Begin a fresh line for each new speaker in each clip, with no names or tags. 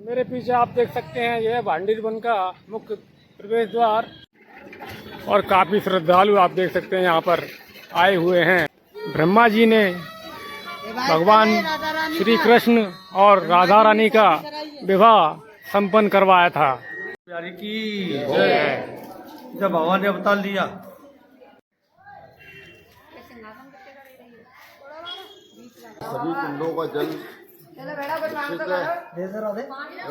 मेरे पीछे आप देख सकते हैं, यह भांडीर वन का मुख्य प्रवेश द्वार और काफी श्रद्धालु आप देख सकते हैं यहाँ पर आए हुए हैं। ब्रह्मा जी ने भगवान श्री कृष्ण और राधा रानी का विवाह संपन्न करवाया था।
प्यारी की जय। जब भगवान ने अवतार लिया,
सभी कुंडों का जल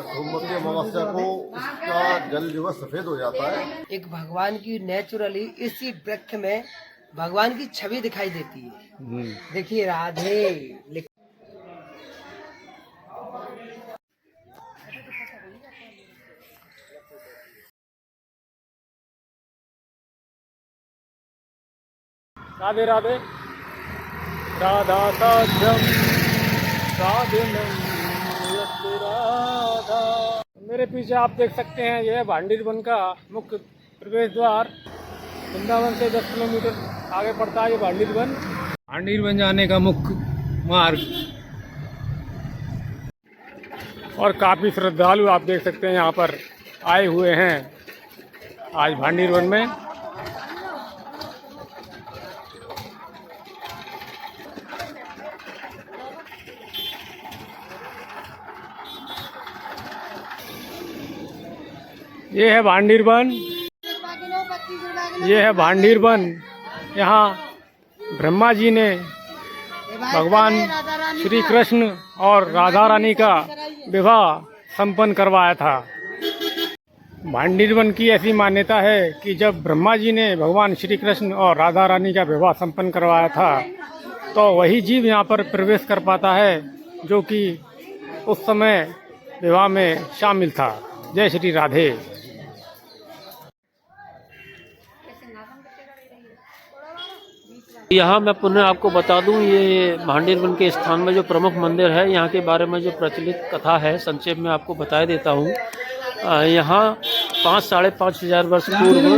सोमवती अमावस्या को इसका जल जो है सफेद हो जाता है।
एक भगवान की नेचुरली इसी वृक्ष में भगवान की छवि दिखाई देती है। देखिए राधे
राधे राधे राधा साध्यम राधे राधा। मेरे पीछे आप देख सकते हैं, यह भांडीर वन का मुख्य प्रवेश द्वार। वृंदावन से 10 किलोमीटर आगे पड़ता है ये भांडीर वन। भांडीर वन जाने का मुख्य मार्ग और काफी श्रद्धालु आप देख सकते हैं यहाँ पर आए हुए हैं आज भांडीर वन में। ये है भांडीर वन, ये है भांडीर वन। यहाँ ब्रह्मा जी ने भगवान श्री कृष्ण और राधा रानी का विवाह संपन्न करवाया था। भांडीर वन की ऐसी मान्यता है कि जब ब्रह्मा जी ने भगवान श्री कृष्ण और राधा रानी का विवाह संपन्न करवाया था, तो वही जीव यहाँ पर प्रवेश कर पाता है जो कि उस समय विवाह में शामिल था। जय श्री राधे।
यहाँ मैं पुनः आपको बता दूं, ये भांडीर वन के स्थान में जो प्रमुख मंदिर है, यहाँ के बारे में जो प्रचलित कथा है संक्षेप में आपको बता देता हूँ। यहाँ 5-5.5 हजार वर्ष पूर्व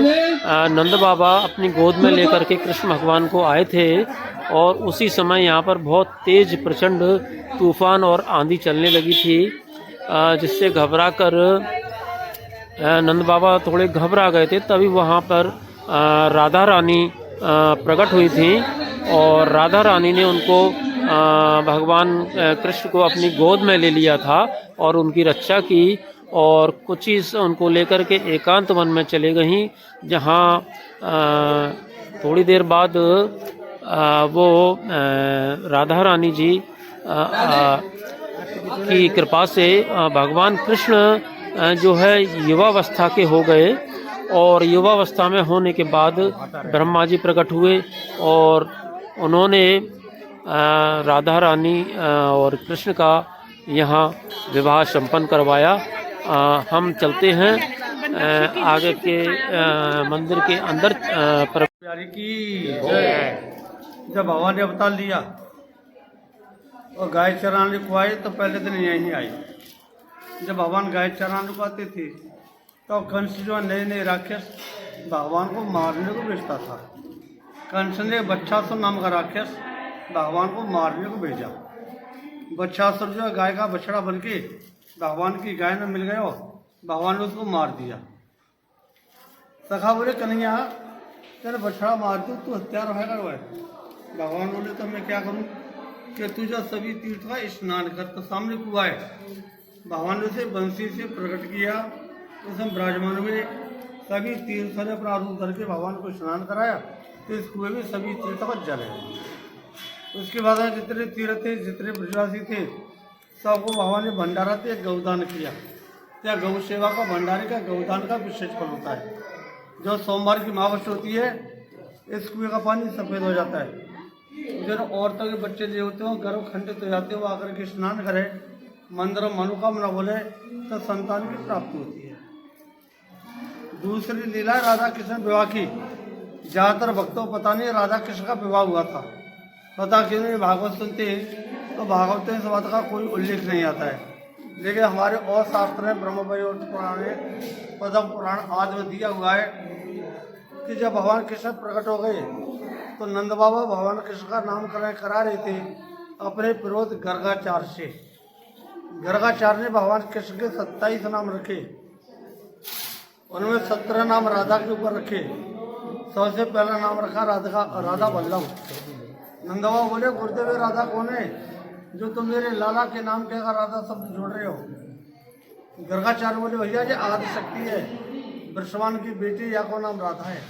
नंद बाबा अपनी गोद में लेकर के कृष्ण भगवान को आए थे और उसी समय यहाँ पर बहुत तेज प्रचंड तूफान और आंधी चलने लगी थी, जिससे घबरा कर नंद बाबा थोड़े घबरा गए थे। तभी वहाँ पर राधा रानी प्रकट हुई थी और राधा रानी ने उनको भगवान कृष्ण को अपनी गोद में ले लिया था और उनकी रक्षा की और कुछ ही उनको लेकर के एकांत वन में चले गईं, जहाँ थोड़ी देर बाद वो राधा रानी जी की कृपा से भगवान कृष्ण जो है युवावस्था के हो गए और युवावस्था में होने के बाद ब्रह्मा जी प्रकट हुए और उन्होंने राधा रानी और कृष्ण का यहाँ विवाह संपन्न करवाया। हम चलते हैं आगे के मंदिर के अंदर।
प्यारी की जय। जब भगवान ने अवतार लिया और गाय चराने को आए तो पहले दिन यहीं आई। जब भगवान गाय चराने को आते थे तो कंस जो नए नए राक्षस भगवान को मारने को भेजता था। कंस ने बच्छासुर नाम का राक्षस भगवान को मारने को भेजा। बच्छासुर जो गाय का बछड़ा बन के भगवान की गाय में मिल गया, भगवान ने उसको मार दिया। सखा बोले कन्हैया तेरे बछड़ा मार दूँ तू हत्यार है कर। भगवान बोले तो मैं क्या करूँ कि तू जो सभी तीर्थ का स्नान कर। तो सामने कुआं है, भगवान ने उसे बंसी से प्रकट किया। उसमें विराजमान हुए सभी तीर्थों ने अपना रूप धर के भगवान को स्नान कराया। तो इस कुएं में सभी तीर्थों का जल है। उसके बाद जितने तीर्थ थे, जितने ब्रजवासी थे, सबको भगवान ने भंडारा से गौदान किया। क्या गौ सेवा का भंडारे का गौदान का विशेष फल होता है। जो सोमवार की अमावस्या होती है, इस कुएं का पानी सफ़ेद हो जाता है। जो औरतों के बच्चे जो होते हैं गर्भ खंडित हो जाते हैं, वो आकर के स्नान करें, मंदिर में मनोकामना बोले तो संतान की प्राप्ति होती है। दूसरी लीला राधा कृष्ण विवाह की। ज़्यादातर भक्तों को पता नहीं राधा कृष्ण का विवाह हुआ था। पता क्यों नहीं, भागवत सुनते हैं तो भागवत में इस बात का कोई उल्लेख नहीं आता है। लेकिन हमारे और शास्त्र में ब्रह्म वैवर्त पुराण में पद्म पुराण आदि में दिया हुआ है कि जब भगवान कृष्ण प्रकट हो गए तो नंद बाबा भगवान कृष्ण का नामकरण करा रहे थे अपने विरोध गर्गाचार से। गर्गाचार ने भगवान कृष्ण के 27 नाम रखे, उनमें 17 नाम राधा के ऊपर रखे। सबसे पहला नाम रखा राधा वल्लभ। नंद बाबा बोले गुरुदेव राधा कौन है जो तुम मेरे लाला के नाम के राधा शब्द जोड़ रहे हो? गर्गाचार्य बोले भैया जी आदि शक्ति है, वृषवान की बेटी या को नाम राधा है।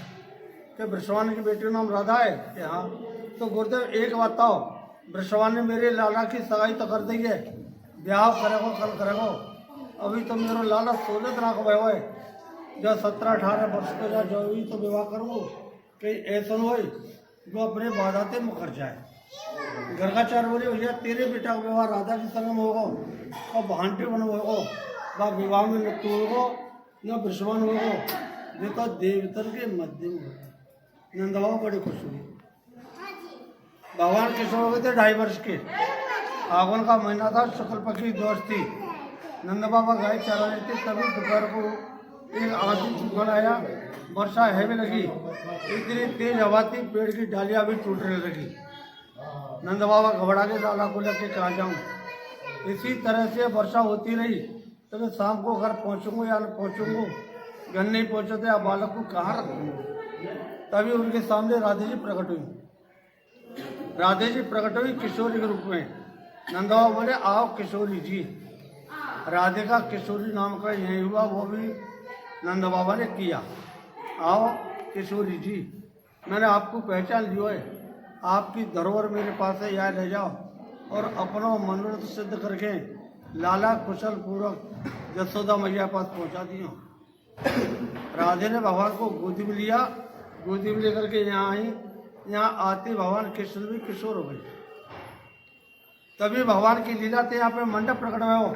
कि वृषवान की बेटी का नाम राधा है कि हाँ। तो गुरुदेव एक बात बताओ, वृषवान ने मेरे लाला की सगाई तो कर दी है, ब्याह करेगो कल करेगो। अभी तो मेरा लाला 16 तरह का हुआ है, जब 17-18 वर्ष को जा जो भी तो विवाह करूँ कहीं ऐसा हो जो अपने बाधाते मुकर जाए। गर्गाचार्य बोले भैया तेरे बेटा का विवाह राधा के संग में होगा और भांटे बन होगा, वह विवाह में न तू होगा न वृषवान होगा, ये तो देवतर के मध्यम होगा। नंद बाबा बड़े खुश हुए। भगवान कृष्ण हो गए थे 2.5 वर्ष के। फागुन का महीना था, शुक्ल पक्ष की दोष थी। नंद बाबा गाय चरा रहे थे, तभी दोपहर को एक आंधी तूफान आया, वर्षा हैवी लगी, इतनी तेज हवा थी पेड़ की डालियां भी टूटने लगी। नंद बाबा घबरा के लाला को लेके कहाँ जाऊँ। इसी तरह से वर्षा होती रही, तो मैं शाम को घर पहुँचूंगा या न पहुँचूंगा। घर नहीं पहुँचे थे, अब बालक को कहाँ रखूँगा। तभी उनके सामने राधे जी प्रकट हुई। राधे जी प्रकट हुई किशोरी के रूप में। नंद बाबा बोले आओ किशोरी जी। राधे का किशोरी नाम का यही हुआ, वो भी नंद बाबा ने किया। आओ किशोरी जी, मैंने आपको पहचान लियो है, आपकी धरोहर मेरे पास है, यहाँ ले जाओ और अपना मनोरथ सिद्ध करके लाला कुशल पूर्वक यशोदा मैया पास पहुँचा दियो। राधे ने भगवान को गोदी में लिया, गोदी में लेकर के यहाँ आई। यहाँ आते भगवान कृष्ण भी किशोर हो गए। तभी भगवान की लीला थे, यहाँ पे मंडप प्रकट हुआ हो,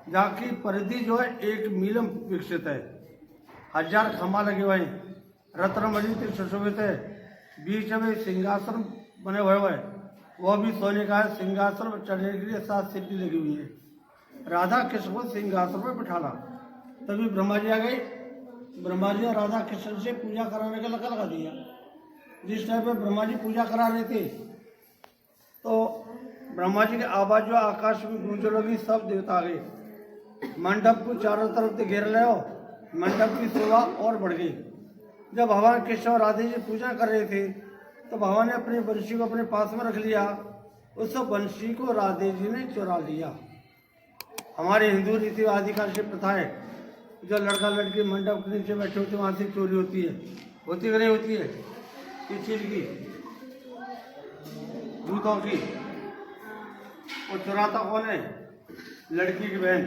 जहाँ की परिधि जो है 1 मील विकसित है। 1000 खम्भा लगे हुए हैं, रत्नमणि से सुशोभित है। बीच में सिंहासन बने हुए हैं, वह भी सोने का है। सिंहासन पर चढ़ने के लिए 7 सीढ़ी लगी हुई है। राधा कृष्ण को सिंहासन पर बिठाला। तभी ब्रह्मा जी आ गए। ब्रह्मा जी और राधा कृष्ण से पूजा कराने का लगा दिया। जिस टाइम पे ब्रह्मा जी पूजा करा रहे थे, तो ब्रह्मा जी की आवाज जो आकाश में गूंजने लगी, सब देवता आ गए। मंडप को चारों तरफ से घेर ले, मंडप की शोभा और बढ़ गई। जब भगवान कृष्ण और राधे जी पूजा कर रहे थे, तो भगवान ने अपनी बंशी को अपने पास में रख लिया। उस बंशी को राधे जी ने चुरा लिया। हमारे हिंदू रीति आदिकाल से प्रथा है, जो लड़का लड़की मंडप के नीचे बैठे होते वहाँ से चोरी होती है। होती कि नहीं होती है? किस चीज की? जूतों की। और चुराता कौन है? लड़की की बहन।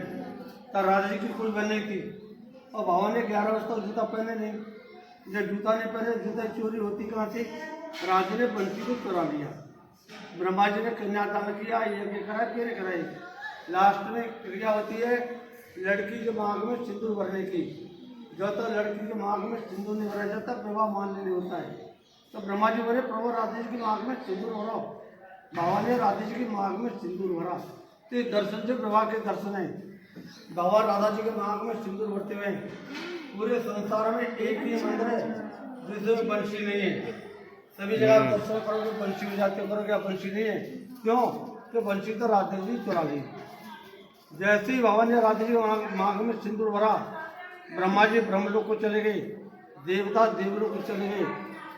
तब राधा जी की कोई बहन नहीं थी, और भगवान ने 11 वर्ष तक जूता पहने नहीं। जब जूता नहीं पहने, जूता चोरी होती कहाँ से? राजा ने बंसी को चुरा लिया। ब्रह्मा जी ने कन्यादान किया, यज्ञ कराए, फिर कराए। लास्ट में क्रिया होती है लड़की के मांग में सिंदूर भरने की। जो तो लड़की के मांग में सिंदूर नहीं भरा जाता, विवाह मान लेने होता है। तो ब्रह्मा जी बोले प्रभु राधे जी की मांग में सिंदूर भरो। बाबा ने राधे जी की मांग में सिंदूर भरा। तो ये दर्शन से विवाह के दर्शन है। बाबा राधा जी के मांग में सिंदूर भरते हुए पूरे संसार में एक ही मंदिर है जिसमें बंशी नहीं है। सभी जगह दर्शन करोगे बंशी हो जाते हो, करोगे बंशी नहीं है। क्यों? कि बंशी तो राधे जी चुरा ली। जैसे ही बाबा ने राधे जी मांग में सिंदूर भरा, ब्रह्मा जी ब्रह्मलोक को चले गए, देवता देवलोक को चले गए।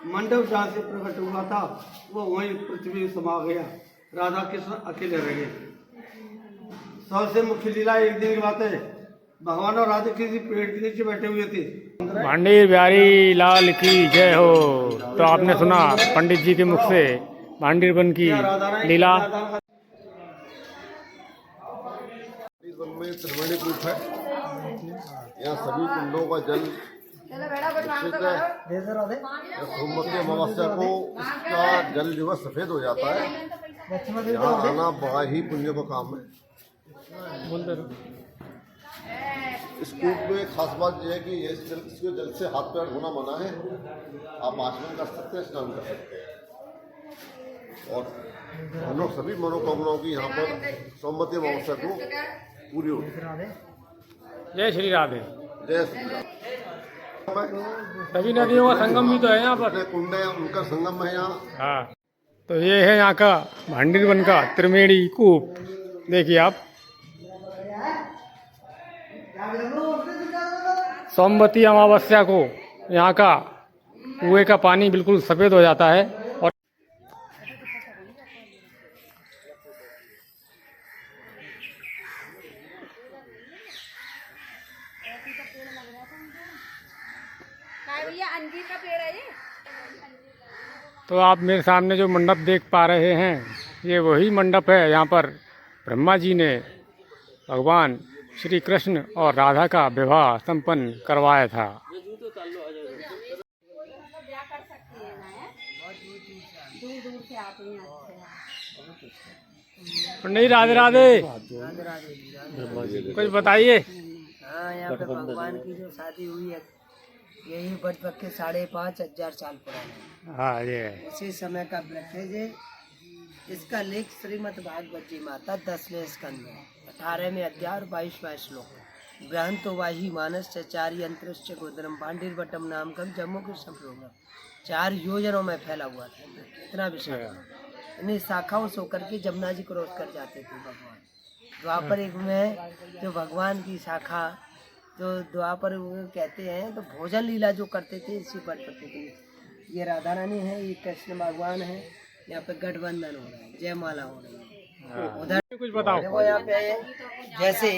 मंडप जहाँ से प्रकट हुआ था वो वहीं पृथ्वी समा गया। राधा कृष्ण अकेले रह गए। सबसे मुख्य लीला एक दिन की बात है, भगवान और राधे किसी पेड़ के नीचे बैठे हुए थे।
भांडीर बिहारी लाल की जय हो। तो आपने सुना पंडित जी के मुख से भांडीर वन की लीला।
वन में त्रिवेणी कूप है, यहाँ सभी कुंडों का जल सोमवती अमावस्या को इसका जल जो है सफेद हो जाता है। यहाँ आना बड़ा ही पुण्य का काम है। इस कूप में खास बात यह है कि इसके जल से हाथ पैर धोना मना है। आप आचमन कर सकते हैं, स्नान कर सकते हैं, और हम लोग सभी मनोकामनाओं की यहाँ पर सोमवती अमावस्या को पूरी होती है।
जय श्री राधे।
जय श्री राधे।
सभी नदियों का संगम भी तो है यहाँ पर।
कुंड है, उनका संगम है यहाँ।
हाँ। तो ये है यहाँ का भांडीर वन का त्रिवेणी कूप। देखिए आप, सोमवती अमावस्या को यहाँ का कुएं का पानी बिल्कुल सफ़ेद हो जाता है। और
भैया अंजीर का पेड़ है ये।
तो आप मेरे सामने जो मंडप देख पा रहे हैं, ये वही मंडप है। यहाँ पर ब्रह्मा जी ने भगवान श्री कृष्ण और राधा का विवाह संपन्न करवाया था।
दूर से आते हैं।
नहीं, राधे राधे, कुछ बताइए।
हाँ, यहाँ पे भगवान की जो शादी हुई है यही बचपन के 5,500 साल पुराना
हाँ, ये
उसी समय का वृक्ष है। ये इसका लेख श्रीमद् भागवत जी माता 10वें स्कंद में 18वें अध्याय और 22वां श्लोक। बृहंतो वाही मानस चारि अंतरिक्ष गोदरम पांडिर बटम नाम कम जम्मू के संप्रोगम 4 योजनों में फैला हुआ था। इतना विशाल इन्हीं शाखाओं से होकर के जमुना जी क्रॉस कर जाते थे भगवान। द्वापर युग में जो भगवान की शाखा जो द्वापर युग में कहते हैं, तो भोजन लीला जो करते थे इसी पर करते थे। ये राधा रानी है, ये कृष्ण भगवान है। यहाँ पे गठबंधन हो रहा है, जयमाला हो रही है। उधर
कुछ बताओ।
देखो यहाँ पे जैसे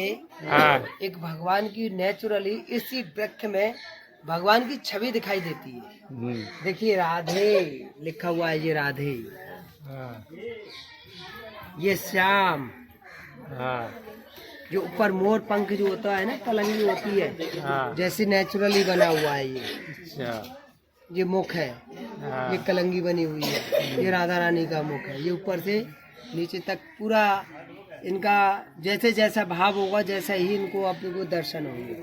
हाँ,
एक भगवान की नेचुरली इसी वृक्ष में भगवान की छवि दिखाई देती है। देखिए राधे लिखा हुआ है, ये राधे,
हाँ,
ये श्याम,
हाँ,
जो ऊपर मोर पंख जो होता है ना, कलंगी होती है,
हाँ,
जैसी नेचुरली बना हुआ है। ये
अच्छा,
ये मुख है,
हाँ,
ये कलंगी बनी हुई है, ये राधा रानी का मुख है। ये ऊपर से नीचे तक पूरा इनका जैसे जैसा भाव होगा जैसा ही इनको अपने को दर्शन होंगे।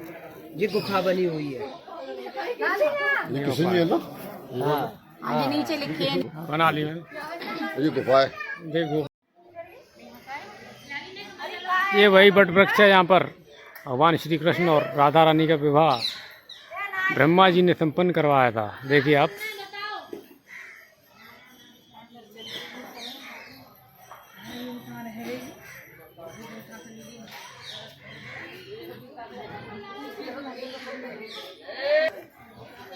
ये गुफा बनी हुई है।
ये किसी ने है ना,
हाँ,
ये नीचे लिखे
बना ली मैंने।
ये गुफा है।
देखो, ये वही बट वृक्ष है। यहाँ पर भगवान श्री कृष्ण और राधा रानी का विवाह ब्रह्मा जी ने संपन्न करवाया था। देखिए आप।